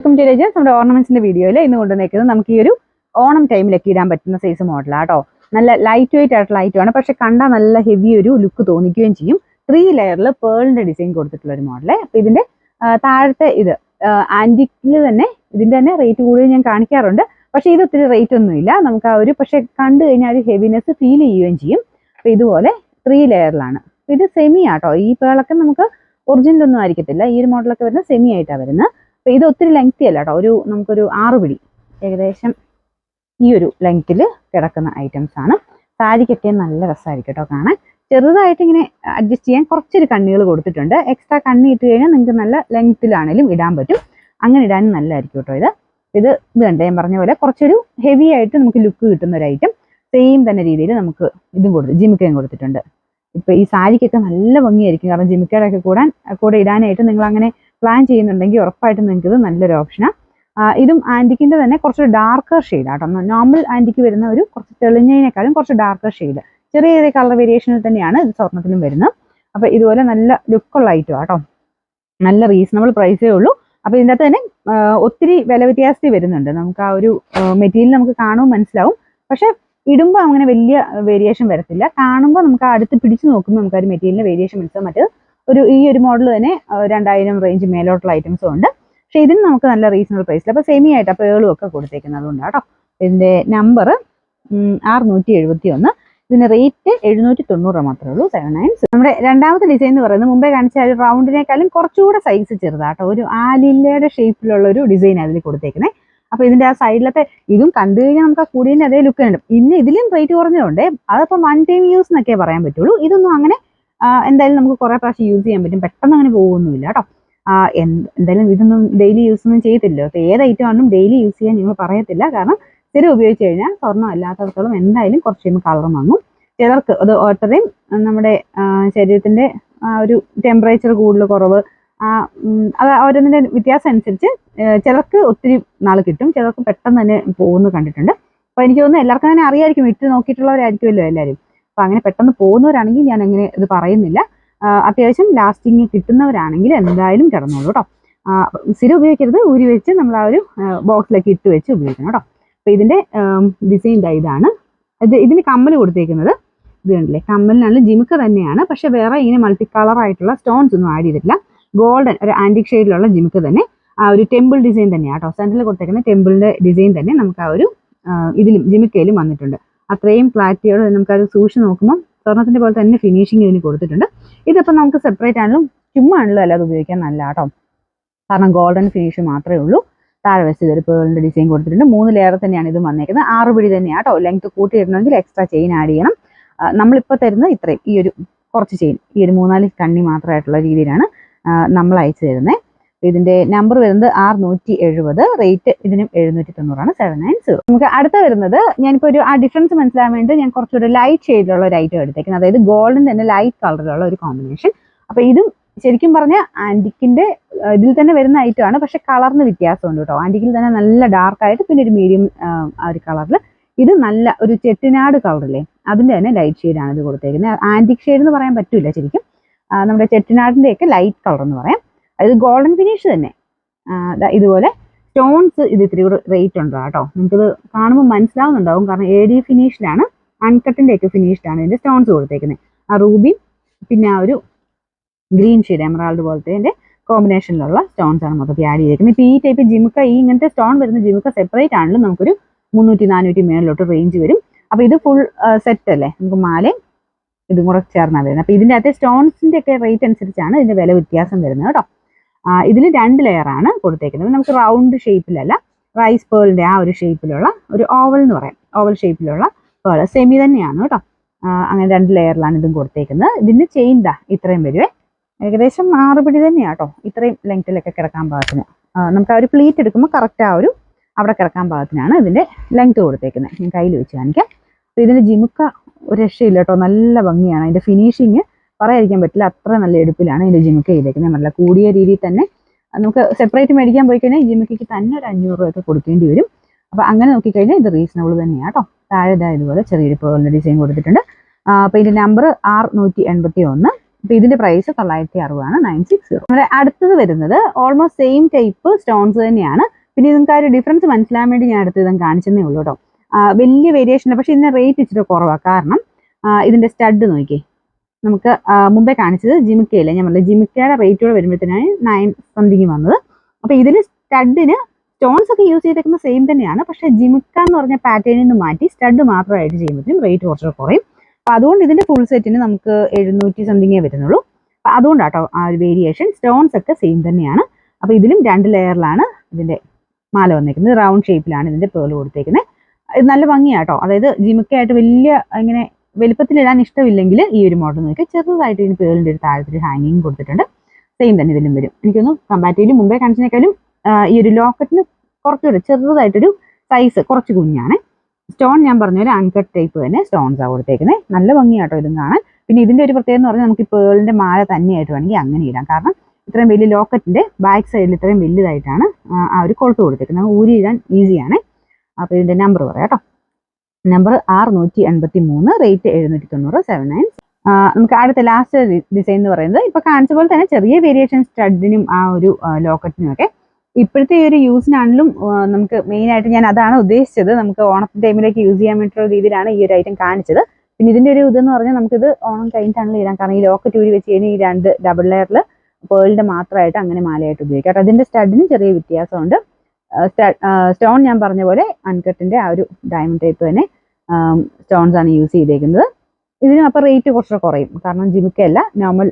Welcome to രജൻസ്. നമ്മുടെ ഓർണമെന്റ്സിന്റെ വീഡിയോയിൽ ഇന്ന് കൊണ്ടുവന്നേക്കുന്നത് നമുക്ക് ഈ ഒരു ഓണം ടൈമിലൊക്കെ ഇടാൻ പറ്റുന്ന സൈസ് മോഡലാണ് കേട്ടോ. നല്ല ലൈറ്റ് വെയിറ്റ് ആയിട്ടുള്ള ഐറ്റമാണ്, പക്ഷെ കണ്ടാൽ നല്ല ഹെവി ഒരു ലുക്ക് തോന്നിക്കുകയും ചെയ്യും. 3 ലെയറിൽ പേളിന്റെ ഡിസൈൻ കൊടുത്തിട്ടുള്ള ഒരു മോഡല്. അപ്പൊ ഇതിന്റെ താഴത്തെ ഇത് ആന്റിക്കിൽ തന്നെ ഇതിന്റെ തന്നെ റേറ്റ് കൂടുതൽ ഞാൻ കാണിക്കാറുണ്ട്, പക്ഷെ ഇത് ഒത്തിരി റേറ്റ് ഒന്നുമില്ല. നമുക്ക് ആ ഒരു പക്ഷെ കണ്ടു കഴിഞ്ഞാൽ ഒരു ഹെവിനെസ് ഫീൽ ചെയ്യുകയും ചെയ്യും. അപ്പൊ ഇതുപോലെ 3 ലെയറിലാണ്. ഇത് സെമി ആട്ടോ. ഈ പേളൊക്കെ നമുക്ക് ഒറിജിനൽ ഒന്നും ആയിരിക്കത്തില്ല. ഈ ഒരു മോഡലൊക്കെ വരുന്നത് സെമി ആയിട്ടാണ് വരുന്നത്. അപ്പൊ ഇത് ഒത്തിരി ലെങ്തി അല്ല കേട്ടോ. നമുക്കൊരു 6 പിടി ഏകദേശം ഈ ഒരു ലെങ്ത്തിൽ കിടക്കുന്ന ഐറ്റംസ് ആണ്. സാരിക്കൊക്കെ നല്ല രസമായിരിക്കും കേട്ടോ കാണാൻ. ചെറുതായിട്ട് ഇങ്ങനെ അഡ്ജസ്റ്റ് ചെയ്യാൻ കുറച്ചൊരു കണ്ണികൾ കൊടുത്തിട്ടുണ്ട്. എക്സ്ട്രാ കണ്ണി ഇട്ട് കഴിഞ്ഞാൽ നിങ്ങൾക്ക് നല്ല ലെങ്ത്തിലാണെങ്കിലും ഇടാൻ പറ്റും. അങ്ങനെ ഇടാനും നല്ലതായിരിക്കും കേട്ടോ. ഇത് കണ്ടേ, ഞാൻ പറഞ്ഞ പോലെ കുറച്ചൊരു ഹെവി ആയിട്ട് നമുക്ക് ലുക്ക് കിട്ടുന്ന ഒരു ഐറ്റം. സെയിം തന്നെ രീതിയിൽ നമുക്ക് ഇതും ജിമിക്കയും കൊടുത്തിട്ടുണ്ട്. ഇപ്പൊ ഈ സാരിക്കൊക്കെ നല്ല ഭംഗിയായിരിക്കും, കാരണം ജിമിക്കയുടെ കൂടെ ഇടാനായിട്ട് നിങ്ങൾ അങ്ങനെ പ്ലാൻ ചെയ്യുന്നുണ്ടെങ്കിൽ ഉറപ്പായിട്ടും നിങ്ങൾക്ക് ഇത് നല്ലൊരു ഓപ്ഷനാണ്. ഇതും ആന്റിക്കിന്റെ തന്നെ കുറച്ചൊരു ഡാർക്കർ ഷെയ്ഡ് ആട്ടോ. നോർമൽ ആന്റിക്ക് വരുന്ന ഒരു കുറച്ച് തെളിഞ്ഞതിനേക്കാളും കുറച്ച് ഡാർക്കർ ഷെയ്ഡ്, ചെറിയ ചെറിയ കളർ വേരിയേഷനിൽ തന്നെയാണ് ഇത് സ്വർണ്ണത്തിലും വരുന്നത്. അപ്പൊ ഇതുപോലെ നല്ല ലുക്കുള്ള ഐറ്റം ആട്ടോ. നല്ല റീസണബിൾ പ്രൈസേ ഉള്ളൂ. അപ്പൊ ഇതിൻ്റെ അകത്ത് തന്നെ ഒത്തിരി വില വ്യത്യാസത്തിൽ വരുന്നുണ്ട്. നമുക്ക് ആ ഒരു മെറ്റീരിയൽ നമുക്ക് കാണുമ്പോൾ മനസ്സിലാവും, പക്ഷെ ഇടുമ്പോൾ അങ്ങനെ വലിയ വേരിയേഷൻ വരത്തില്ല. കാണുമ്പോൾ നമുക്ക് അടുത്ത് പിടിച്ചു നോക്കുമ്പോൾ നമുക്ക് ആ ഒരു മെറ്റീരിയലിന്റെ വേരിയേഷൻ മനസ്സിലാവും. മറ്റേത് ഈ ഒരു മോഡൽ തന്നെ 2000 റേഞ്ച് മേലോട്ടുള്ള ഐറ്റംസും ഉണ്ട്. പക്ഷെ ഇതിന് നമുക്ക് നല്ല റീസണബിൾ പ്രൈസിൽ അപ്പൊ സെമി ആയിട്ട് പേളും ഒക്കെ കൊടുത്തേക്കുന്നത് അതുകൊണ്ട് കേട്ടോ. ഇതിന്റെ നമ്പർ 671. ഇതിന്റെ റേറ്റ് 790 മാത്രമേ ഉള്ളൂ. 79. നമ്മുടെ രണ്ടാമത്തെ ഡിസൈൻ എന്ന് പറയുന്നത് മുമ്പേ കാണിച്ച ഒരു റൗണ്ടിനേക്കാളും കുറച്ചുകൂടെ സൈസ് ചെറുതാട്ടോ. ഒരു ആലില്ലയുടെ ഷേപ്പിലുള്ള ഒരു ഡിസൈൻ അതിൽ കൊടുത്തേക്കുന്നത്. അപ്പൊ ഇതിന്റെ ആ സൈഡിലത്തെ ഇതും കണ്ടു കഴിഞ്ഞാൽ നമുക്ക് ആ കൂടിയതിന്റെ അതേ ലുക്ക് ഉണ്ട്. ഇന്ന് ഇതിലും റേറ്റ് കുറഞ്ഞതുകൊണ്ട് അതിപ്പോ 1 ടൈം യൂസ് എന്നൊക്കെ പറയാൻ പറ്റുള്ളൂ. ഇതൊന്നും അങ്ങനെ എന്തായാലും നമുക്ക് കുറെ പ്രാവശ്യം യൂസ് ചെയ്യാൻ പറ്റും. പെട്ടെന്ന് അങ്ങനെ പോകുന്നില്ല കേട്ടോ. എന്തായാലും ഇതൊന്നും ഡെയിലി യൂസ് ഒന്നും ചെയ്യത്തില്ലോ. അപ്പൊ ഏത് ഐറ്റം ആണെങ്കിലും ഡെയിലി യൂസ് ചെയ്യാൻ നിങ്ങൾ പറയത്തില്ല, കാരണം സ്ഥിരം ഉപയോഗിച്ച് കഴിഞ്ഞാൽ സ്വർണ്ണം അല്ലാത്തടത്തോളം എന്തായാലും കുറച്ച് കഴിയുമ്പോൾ കളർ മങ്ങും. ചിലർക്ക് അത് ഓരോരുത്തരുടെയും നമ്മുടെ ശരീരത്തിന്റെ ഒരു ടെമ്പറേച്ചർ കൂടുതൽ കുറവ്, അത് ഓരോന്നിന്റെ വ്യത്യാസം അനുസരിച്ച് ചിലർക്ക് ഒത്തിരി നാൾ കിട്ടും, ചിലർക്ക് പെട്ടെന്ന് തന്നെ പോകുന്നത് കണ്ടിട്ടുണ്ട്. അപ്പൊ എനിക്ക് തോന്നുന്നു എല്ലാവർക്കും തന്നെ അറിയായിരിക്കും, ഇട്ട് നോക്കിയിട്ടുള്ളവരായിരിക്കുമല്ലോ എല്ലാവരും. അപ്പൊ അങ്ങനെ പെട്ടെന്ന് പോകുന്നവരാണെങ്കിൽ ഞാൻ അങ്ങനെ ഇത് പറയുന്നില്ല. അത്യാവശ്യം ലാസ്റ്റിങ് കിട്ടുന്നവരാണെങ്കിൽ എന്തായാലും കിടന്നോളൂ കേട്ടോ. സ്ഥിരം ഉപയോഗിക്കരുത്, ഊരി വെച്ച് നമ്മൾ ആ ഒരു ബോക്സിലൊക്കെ ഇട്ട് വെച്ച് ഉപയോഗിക്കണം കേട്ടോ. അപ്പൊ ഇതിന്റെ ഡിസൈൻ ഇതാണ്. ഇതിന് കമ്മൽ കൊടുത്തേക്കുന്നത് ഇത് കണ്ടില്ലേ, കമ്മലിനാണ് ജിമിക്ക തന്നെയാണ്, പക്ഷെ വേറെ ഇങ്ങനെ മൾട്ടി കളർ ആയിട്ടുള്ള സ്റ്റോൺസ് ഒന്നും ആഡ് ചെയ്തിട്ടില്ല. ഗോൾഡൻ ഒരു ആന്റിക് ഷെയ്ഡിലുള്ള ജിമിക്ക തന്നെ, ആ ഒരു ടെമ്പിൾ ഡിസൈൻ തന്നെയാണ് കേട്ടോ. സെന്ററിൽ കൊടുത്തേക്കുന്ന ടെമ്പിളിന്റെ ഡിസൈൻ തന്നെ നമുക്ക് ആ ഒരു ഇതിലും ജിമിക്കയിലും വന്നിട്ടുണ്ട്. അത്രയും ക്ലാരിറ്റിയോടെ നമുക്ക് അത് സൂക്ഷിച്ച് നോക്കുമ്പോൾ സ്വർണ്ണത്തിന്റെ പോലെ തന്നെ ഫിനിഷിങ് ഇതിന് കൊടുത്തിട്ടുണ്ട്. ഇതിപ്പോൾ നമുക്ക് സെപ്പറേറ്റ് ആണെങ്കിലും ചുമ്മാ ആണല്ലോ അല്ലാതെ ഉപയോഗിക്കാൻ നല്ല കേട്ടോ, കാരണം ഗോൾഡൻ ഫിനിഷ് മാത്രമേ ഉള്ളൂ. താഴെ വെച്ച് ഇതൊരു പേളിന്റെ ഡിസൈൻ കൊടുത്തിട്ടുണ്ട്. 3 ലെയർ തന്നെയാണ് ഇത് വന്നേക്കുന്നത്. 6 പിടി തന്നെയാണ് കേട്ടോ. ലെങ്ത് കൂട്ടിയിടണമെങ്കിൽ എക്സ്ട്രാ ചെയിൻ ആഡ് ചെയ്യണം. നമ്മളിപ്പോൾ തരുന്നത് ഇത്രയും, ഈ ഒരു കുറച്ച് ചെയിൻ, ഈ ഒരു 3-4 കണ്ണി മാത്രമായിട്ടുള്ള രീതിയിലാണ് നമ്മൾ അയച്ചു തരുന്നത്. ഇതിന്റെ നമ്പർ വരുന്നത് 670. റേറ്റ് ഇതിനും 790. 790. നമുക്ക് അടുത്ത വരുന്നത്, ഞാനിപ്പോൾ ഒരു ആ ഡിഫറൻസ് മനസ്സിലാൻ വേണ്ടി ഞാൻ കുറച്ചൊരു ലൈറ്റ് ഷെയ്ഡിലുള്ള ഒരു ഐറ്റം എടുത്തേക്കുന്നത്, അതായത് ഗോൾഡൻ തന്നെ ലൈറ്റ് കളറിലുള്ള ഒരു കോമ്പിനേഷൻ. അപ്പൊ ഇതും ശരിക്കും പറഞ്ഞാൽ ആന്റിക്കിന്റെ ഇതിൽ തന്നെ വരുന്ന ഐറ്റം ആണ്, പക്ഷെ കളറിന് വ്യത്യാസമുണ്ട് കേട്ടോ. ആന്റിക്കിൽ തന്നെ നല്ല ഡാർക്ക് ആയിട്ട് പിന്നെ ഒരു മീഡിയം ആ ഒരു കളറിൽ, ഇത് നല്ല ഒരു ചെട്ടിനാട് കളറില്ലേ, അതിന്റെ തന്നെ ലൈറ്റ് ഷെയ്ഡാണ് ഇത് കൊടുത്തേക്കുന്നത്. ആന്റിക് ഷെയ്ഡ് എന്ന് പറയാൻ പറ്റൂല, ശരിക്കും നമ്മുടെ ചെട്ടിനാടിന്റെ ഒക്കെ ലൈറ്റ് കളർ എന്ന് പറയാം. അത് ഗോൾഡൻ ഫിനിഷ് തന്നെ. ഇതുപോലെ സ്റ്റോൺസ് ഇത് ഇത്തിരി റേറ്റ് ഉണ്ടോ കേട്ടോ. നിങ്ങൾക്കിത് കാണുമ്പോൾ മനസ്സിലാവുന്നുണ്ടാവും, കാരണം AD ഫിനിഷിലാണ്, അൺകട്ടിന്റെ ഒക്കെ ഫിനിഷിലാണ് ഇതിന്റെ സ്റ്റോൺസ് കൊടുത്തേക്കുന്നത്. ആ റൂബി പിന്നെ ആ ഒരു ഗ്രീൻ ഷെയ്ഡ് എമറാൾഡ് പോലത്തെ കോമ്പിനേഷനിലുള്ള സ്റ്റോൺസ് ആണ് മൊത്തത്തിൽ ആഡ് ചെയ്തേക്കുന്നത്. ഇപ്പൊ ഈ ടൈപ്പ് ജിമിക്ക, ഈ ഇങ്ങനത്തെ സ്റ്റോൺ വരുന്ന ജിമിക്ക സെപ്പറേറ്റ് ആണെങ്കിലും നമുക്കൊരു 300-400 മേളിലോട്ട് റേഞ്ച് വരും. അപ്പൊ ഇത് ഫുൾ സെറ്റ് അല്ലേ, നമുക്ക് മാലയും ഇതും കൂടെ ചേർന്നാണ് വരുന്നത്. അപ്പൊ ഇതിന്റെ അകത്തെ സ്റ്റോൺസിന്റെ ഒക്കെ റേറ്റ് അനുസരിച്ചാണ് ഇതിന്റെ വില വ്യത്യാസം വരുന്നത് കേട്ടോ. ഇതിൽ 2 ലെയർ ആണ് കൊടുത്തേക്കുന്നത്. നമുക്ക് റൗണ്ട് ഷേപ്പിലല്ല, റൈസ് പേളിന്റെ ആ ഒരു ഷേപ്പിലുള്ള ഒരു ഓവൽ എന്ന് പറയാം, ഓവൽ ഷേപ്പിലുള്ള പേൾ സെമി തന്നെയാണ് കേട്ടോ. അങ്ങനെ 2 ലെയറിലാണ് ഇതും കൊടുത്തേക്കുന്നത്. ഇതിന്റെ ചെയിൻ ഇത്രയും വരുവേ, ഏകദേശം 6 പിടി തന്നെയാണ് കേട്ടോ. ഇത്രയും ലെങ്ത്തിലൊക്കെ കിടക്കാൻ പാകത്തിന് നമുക്ക് ആ ഒരു പ്ലീറ്റ് എടുക്കുമ്പോൾ കറക്റ്റ് ആ ഒരു അവിടെ കിടക്കാൻ പാകത്തിനാണ് ഇതിന്റെ ലെങ്ത് കൊടുത്തേക്കുന്നത്. ഞാൻ കയ്യിൽ വെച്ച് കാണിക്കാം. അപ്പൊ ഇതിന്റെ ജിമുക്ക ഒരു രക്ഷയില്ല കേട്ടോ, നല്ല ഭംഗിയാണ്. അതിന്റെ ഫിനിഷിങ് പറയാതിരിക്കാൻ പറ്റില്ല, അത്ര നല്ല എടുപ്പിലാണ് ഇതിന്റെ ജിമുക്ക ചെയ്തേക്കുന്നത്. നല്ല കൂടിയ രീതിയിൽ തന്നെ നമുക്ക് സെപ്പറേറ്റ് മേടിക്കാൻ പോയി കഴിഞ്ഞാൽ ജിമുക്കയ്ക്ക് തന്നെ ഒരു 500 രൂപയൊക്കെ കൊടുക്കേണ്ടി വരും. അപ്പൊ അങ്ങനെ നോക്കിക്കഴിഞ്ഞാൽ ഇത് റീസണബിൾ തന്നെയാണ് കേട്ടോ. താഴെ ഇതുപോലെ ചെറിയൊരു പേളിന്റെ ഡിസൈൻ കൊടുത്തിട്ടുണ്ട്. അപ്പൊ ഇതിന്റെ നമ്പർ 681. അപ്പോൾ ഇതിന്റെ പ്രൈസ് 960 ആണ് 960. നമ്മുടെ അടുത്തത് വരുന്നത് ഓൾമോസ്റ്റ് സെയിം ടൈപ്പ് സ്റ്റോൺസ് തന്നെയാണ്. പിന്നെ നിങ്ങൾക്ക് ആ ഒരു ഡിഫറൻസ് മനസ്സിലാൻ വേണ്ടി ഞാൻ അടുത്ത് ഇതും കാണിച്ചതേ ഉള്ളൂ കേട്ടോ. വലിയ വേരിയേഷൻ ഇല്ല, പക്ഷേ ഇതിന്റെ റേറ്റ് ഇച്ചിരി കുറവാണ്. കാരണം ഇതിന്റെ സ്റ്റഡ് നോക്കിയേ, നമുക്ക് മുമ്പേ കാണിച്ചത് ജിമിക്കയില്ലേ, ഞാൻ പറഞ്ഞത് ജിമിക്കയുടെ റേറ്റോടെ വരുമ്പോഴത്തേനാണ് 9 സംതിങ് വന്നത്. അപ്പോൾ ഇതിൽ സ്റ്റഡിന് സ്റ്റോൺസ് ഒക്കെ യൂസ് ചെയ്തേക്കുന്ന സെയിം തന്നെയാണ്, പക്ഷേ ജിമിക്ക എന്ന് പറഞ്ഞ പാറ്റേണിൽ നിന്ന് മാറ്റി സ്റ്റഡ് മാത്രമായിട്ട് ചെയ്യുമ്പോഴത്തേക്കും റേറ്റ് കുറച്ച് കുറയും. അപ്പോൾ അതുകൊണ്ട് ഇതിന്റെ ഫുൾ സെറ്റിന് നമുക്ക് 700 സംതിങ്ങേ വരുന്നുള്ളൂ. അപ്പോൾ അതുകൊണ്ടാട്ടോ ആ ഒരു വേരിയേഷൻ. സ്റ്റോൺസ് ഒക്കെ സെയിം തന്നെയാണ്. അപ്പോൾ ഇതിലും 2 ലെയറിലാണ് ഇതിന്റെ മാല വന്നേക്കുന്നത്. റൗണ്ട് ഷേപ്പിലാണ് ഇതിന്റെ പേൾ കൊടുത്തേക്കുന്നത്. ഇത് നല്ല ഭംഗിയാട്ടോ. അതായത് ജിമിക്കയായിട്ട് വലിയ ഇങ്ങനെ വലുപ്പത്തിലിടാൻ ഇഷ്ടമില്ലെങ്കിൽ ഈ ഒരു മോഡൽ നോക്കി ചെറുതായിട്ട് ഇതിന് പേളിന്റെ ഒരു താഴത്തൊരു ഹാങ്ങിങ് കൊടുത്തിട്ടുണ്ട്. സെയിം തന്നെ ഇതിലും വരും. എനിക്കൊന്ന് കമ്പാരിറ്റീവ്ലി മുമ്പേ കാണിച്ചതിനേക്കാളും ഈ ഒരു ലോക്കറ്റിന് കുറച്ചുകൂടെ ചെറുതായിട്ടൊരു സൈസ് കുറച്ച് കുഞ്ഞാണ്. സ്റ്റോൺ ഞാൻ പറഞ്ഞ ഒരു അൺകട്ട് ടൈപ്പ് തന്നെ സ്റ്റോൺസാണ് കൊടുത്തേക്കുന്നത്. നല്ല ഭംഗിയാട്ടോ ഇതും കാണാൻ. പിന്നെ ഇതിന്റെ ഒരു പ്രത്യേകത എന്ന് പറഞ്ഞാൽ നമുക്ക് ഈ പേളിന്റെ മാല തന്നെയായിട്ട് വേണമെങ്കിൽ അങ്ങനെ ഇടാം. കാരണം ഇത്രയും വലിയ ലോക്കറ്റിന്റെ ബാക്ക് സൈഡിൽ ഇത്രയും വലുതായിട്ടാണ് ആ ഒരു കൊളുത്ത് കൊടുത്തേക്കുന്നത്. ഊരി ഇടാൻ ഈസിയാണ്. അപ്പോൾ ഇതിന്റെ നമ്പർ പറയാം കേട്ടോ. Number 683, rate 790, 79. നമുക്ക് അടുത്ത ലാസ്റ്റ് ഡിസൈൻ എന്ന് പറയുന്നത് ഇപ്പൊ കാണിച്ച പോലെ തന്നെ ചെറിയ വേരിയേഷൻ സ്റ്റഡിനും ആ ഒരു ലോക്കറ്റിനും ഒക്കെ. ഇപ്പോഴത്തെ ഈ ഒരു യൂസിനാണെങ്കിലും നമുക്ക് മെയിൻ ആയിട്ട് ഞാൻ അതാണ് ഉദ്ദേശിച്ചത്. നമുക്ക് ഓണത്തിന്റെ ടൈമിലേക്ക് യൂസ് ചെയ്യാൻ വേണ്ടിയിട്ടുള്ള രീതിയിലാണ് ഈ ഒരു ഐറ്റം കാണിച്ചത്. പിന്നെ ഇതിന്റെ ഒരു ഇതെന്ന് പറഞ്ഞാൽ നമുക്കിത് ഓണം കഴിഞ്ഞിട്ടാണെങ്കിലും ഇടാം. കാരണം ഈ ലോക്കറ്റ് ഊരി വെച്ച് കഴിഞ്ഞാൽ ഈ 2 ഡബിൾ ലെയറിൽ പേളിന്റെ മാത്രമായിട്ട് അങ്ങനെ മാലയായിട്ട് ഉപയോഗിക്കാം. അതിന്റെ സ്റ്റഡിന് ചെറിയ വ്യത്യാസമുണ്ട്. സ്റ്റോൺ ഞാൻ പറഞ്ഞ പോലെ അൺകട്ടിന്റെ ആ ഒരു ഡയമണ്ട് ടൈപ്പ് തന്നെ സ്റ്റോൺസ് ആണ് യൂസ് ചെയ്തേക്കുന്നത്. ഇതിനും അപ്പോൾ റേറ്റ് കുറച്ച് കുറയും. കാരണം ജിമിക്കല്ല, നോർമൽ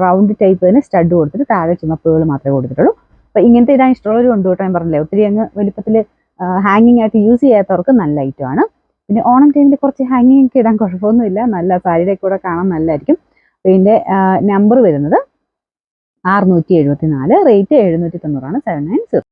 റൗണ്ട് ടൈപ്പ് തന്നെ സ്റ്റഡ് കൊടുത്തിട്ട് താഴെ ചുമ പേൾ മാത്രമേ കൊടുത്തിട്ടുള്ളൂ. അപ്പോൾ ഇങ്ങനത്തെ ഇടാൻ ഇഷ്ടമുള്ളവർ ഉണ്ട് കേട്ടോ. ഞാൻ പറഞ്ഞില്ലേ, ഒത്തിരി അങ്ങ് വലുപ്പത്തിൽ ഹാങ്ങിങ് ആയിട്ട് യൂസ് ചെയ്യാത്തവർക്ക് നല്ല ഐറ്റമാണ്. പിന്നെ ഓണം ടൈമിൽ കുറച്ച് ഹാങ്ങിങ് ഒക്കെ ഇടാൻ കുഴപ്പമൊന്നുമില്ല, നല്ല സാരിയുടെ കൂടെ കാണാൻ നല്ലതായിരിക്കും. അപ്പോൾ ഇതിൻ്റെ നമ്പർ വരുന്നത് 674, റേറ്റ് 790 ആണ് 790.